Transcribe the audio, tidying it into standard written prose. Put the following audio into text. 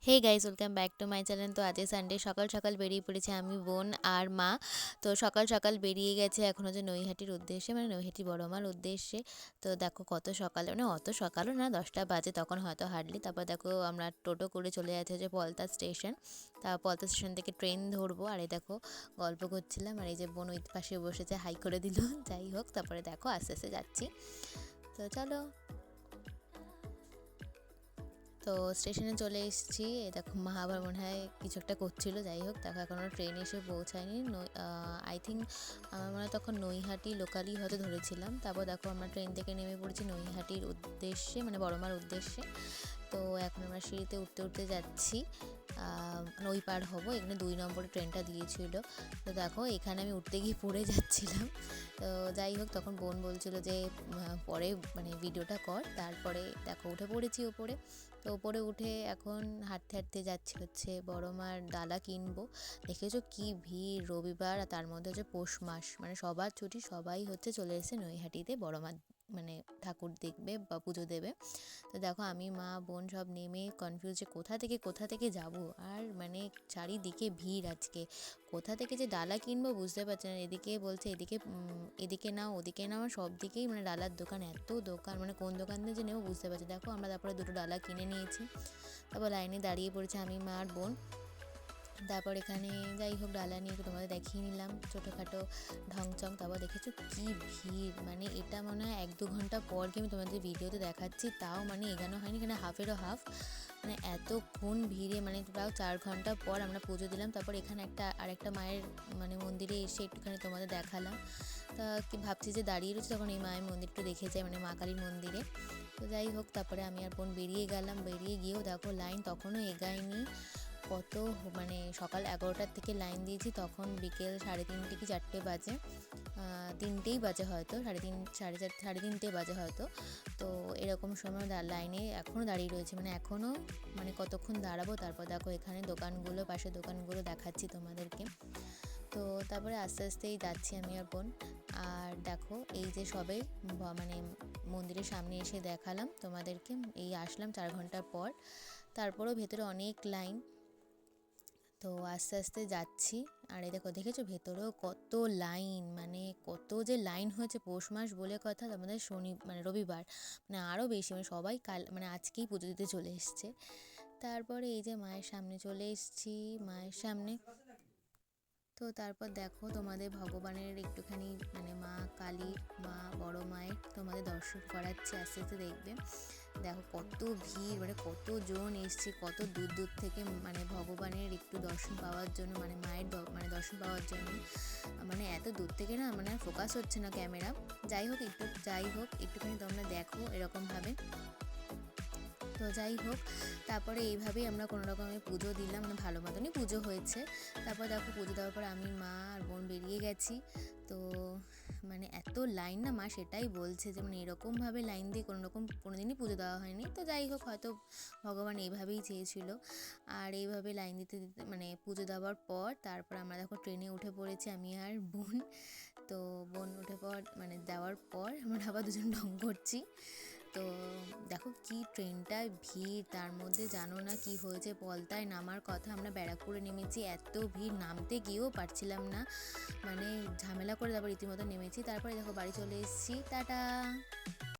Hey guys, welcome back to my channel. তো আজকে Sunday, সকাল সকাল বেরিয়ে পড়েছে আমি, বোন আর মা। তো সকাল সকাল বেরিয়ে গেছে এখন হচ্ছে নৈহাটির উদ্দেশ্যে, মানে নৈহাটি বড় মার উদ্দেশ্যে। তো দেখো কত সকালে, মানে অত সকালও না, 10টা বাজে তখন হয়তো হার্ডলি। তারপর দেখো আমরা টোটো করে চলে যাচ্ছি হচ্ছে পলতা স্টেশন। তা পলতা স্টেশন থেকে ট্রেন ধরবো। আর এই দেখো গল্প করছিলাম, আর এই যে বোন ওই পাশে বসেছে, হাই করে দিল। যাই হোক, তারপরে দেখো আস্তে আস্তে যাচ্ছি। তো চলো। তো স্টেশনে চলে এসেছি। এই দেখো মা আবার মনে হয় কিছু একটা করছিল। যাই হোক, দেখো এখনও ট্রেন এসে পৌঁছায়নি। আই থিঙ্ক আমার মনে হয় তখন নৈহাটি লোকালই হয়তো ধরেছিলাম। তারপর দেখো আমরা ট্রেন থেকে নেমে পড়েছি নৈহাটির উদ্দেশ্যে, মানে বড়মার উদ্দেশ্যে। তো এখন আমরা সিঁড়িতে উঠতে উঠতে যাচ্ছি, নই পার হবো। এখানে 2 নম্বরে ট্রেনটা দিয়েছিল। তো দেখো এখানে আমি উঠতে গিয়ে পড়ে যাচ্ছিলাম। তো যাই হোক, তখন বোন বলছিল যে পরে মানে ভিডিওটা কর। তারপরে দেখো উঠে পড়েছি ওপরে। তো ওপরে উঠে এখন হাঁটতে হাঁটতে যাচ্ছি হচ্ছে বড়মার ডালা কিনবো। দেখেছো কি ভিড়, রবিবার, আর তার মধ্যে হচ্ছে পৌষ মাস, মানে সবার ছুটি, সবাই হচ্ছে চলে এসেছে নৈহাটিতে বড়মা মানে ঠাকুর দেখবে বা পুজো দেবে। তো দেখো আমি, মা, বোন সব নেমে কনফিউজ যে কোথা থেকে যাব। আর মানে চারিদিকে ভিড় আজকে, কোথা থেকে যে ডালা কিনবো বুঝতে পারছি না। এদিকে বলছে এদিকে এদিকে নাও, ওদিকে নাও, সব দিকেই মানে ডালার দোকান, এত দোকান, মানে কোন দোকান দিয়ে যে নেবো বুঝতে পারছি। দেখো আমরা তারপরে 2টো ডালা কিনে নিয়েছি। তারপর লাইনে দাঁড়িয়ে পড়েছে আমি, মা আর বোন। তারপর এখানে যাই হোক ডালা নিয়ে তোমাদের দেখিয়ে নিলাম ছোটোখাটো ঢংচং। তারপর দেখেছো কি ভিড়, মানে এটা মনে হয় 1-2 ঘন্টা পর কি আমি তোমাদের ভিডিওতে দেখাচ্ছি, তাও মানে এগানো হয়নি, এখানে হাফেরও হাফ। মানে এতক্ষণ ভিড়ে, মানে প্রায় 4 ঘন্টা পর আমরা পুজো দিলাম। তারপর এখানে আরেকটা মায়ের মানে মন্দিরে এসে একটুখানি তোমাদের দেখালাম। তা কি ভাবছি যে দাঁড়িয়ে রয়েছে, তখন এই মায়ের মন্দিরটা দেখে যাই, মানে মা কালীর মন্দিরে। তো যাই হোক, তারপরে আমি আর বোন বেরিয়ে গেলাম। বেরিয়ে গিয়েও দেখো লাইন তখনও এগায়নি। কত মানে সকাল 11টার থেকে লাইন দিয়েছি, তখন বিকেল 3:30 কি 4টে বাজে, 3টেই বাজে হয়তো, 3:30 বাজে হয়তো। তো এরকম সময় লাইনে এখনও দাঁড়িয়ে রয়েছে, মানে এখনও মানে কতক্ষণ দাঁড়াবো। তারপর দেখো এখানে দোকানগুলো, পাশে দোকানগুলো দেখাচ্ছি তোমাদেরকে। তো তারপরে আস্তে আস্তেই যাচ্ছি আমি আর বোন। আর দেখো এই যে সবে মানে মন্দিরের সামনে এসে দেখালাম তোমাদেরকে, এই আসলাম 4 ঘন্টা পর। তারপরেও ভেতরে অনেক লাইন। তো আস্তে আস্তে যাচ্ছি। আর এই দেখো দেখেছো ভেতরেও কত লাইন, মানে কত যে লাইন হয়েছে, পৌষ মাস বলে কথা, আমাদের মানে রবিবার, মানে আরও বেশি, মানে সবাই কাল মানে আজকেই পুজো দিতে চলে এসছে। তারপরে এই যে মায়ের সামনে চলে এসেছি, মায়ের সামনে। তো তারপর দেখো তোমাদের ভগবানের একটুখানি মানে মা কালীর, মা বড় মায়ের তোমাদের দর্শন করাচ্ছে, আস্তে আস্তে দেখবে। দেখো কত ভিড়, মানে কতজন এসছে কত দূর দূর থেকে, মানে ভগবানের একটু দর্শন পাওয়ার জন্য, মানে মায়ের মানে দর্শন পাওয়ার জন্য। মানে এত দূর থেকে না, মানে ফোকাস হচ্ছে না ক্যামেরা। যাই হোক একটুখানি তোমরা দেখো এরকমভাবে। তো যাই হোক, তারপরে এইভাবেই আমরা কোনো রকমে পুজো দিলাম, মানে ভালো মতনই পুজো হয়েছে। তারপর দেখো পুজো দেওয়ার পর আমি, মা আর বোন বেরিয়ে গেছি। তো মানে এত লাইন না, মা সেটাই বলছে যে মানে এরকমভাবে লাইন দিয়ে কোনোদিনই পুজো দেওয়া হয়নি। তো যাই হোক, হয়তো ভগবান এইভাবেই চেয়েছিল। আর এইভাবে লাইন দিতে দিতে মানে পুজো দেওয়ার পর তারপর আমরা দেখো ট্রেনে উঠে পড়েছি আমি আর বোন। তো বোন উঠে মানে দেওয়ার পর আমরা আবার দুজন ঢং করছি। তো দেখো কি ট্রেনটায় ভিড়, তার মধ্যে জানো না কি হয়েছে, পলতায় নামার কথা, আমরা ব্যারাকপুরে নেমেছি, এত ভিড় নামতে গিয়েও পারছিলাম না, মানে ঝামেলা করে তারপর রীতিমতো নেমেছি। তারপরে দেখো বাড়ি চলে এসেছি, টাটা।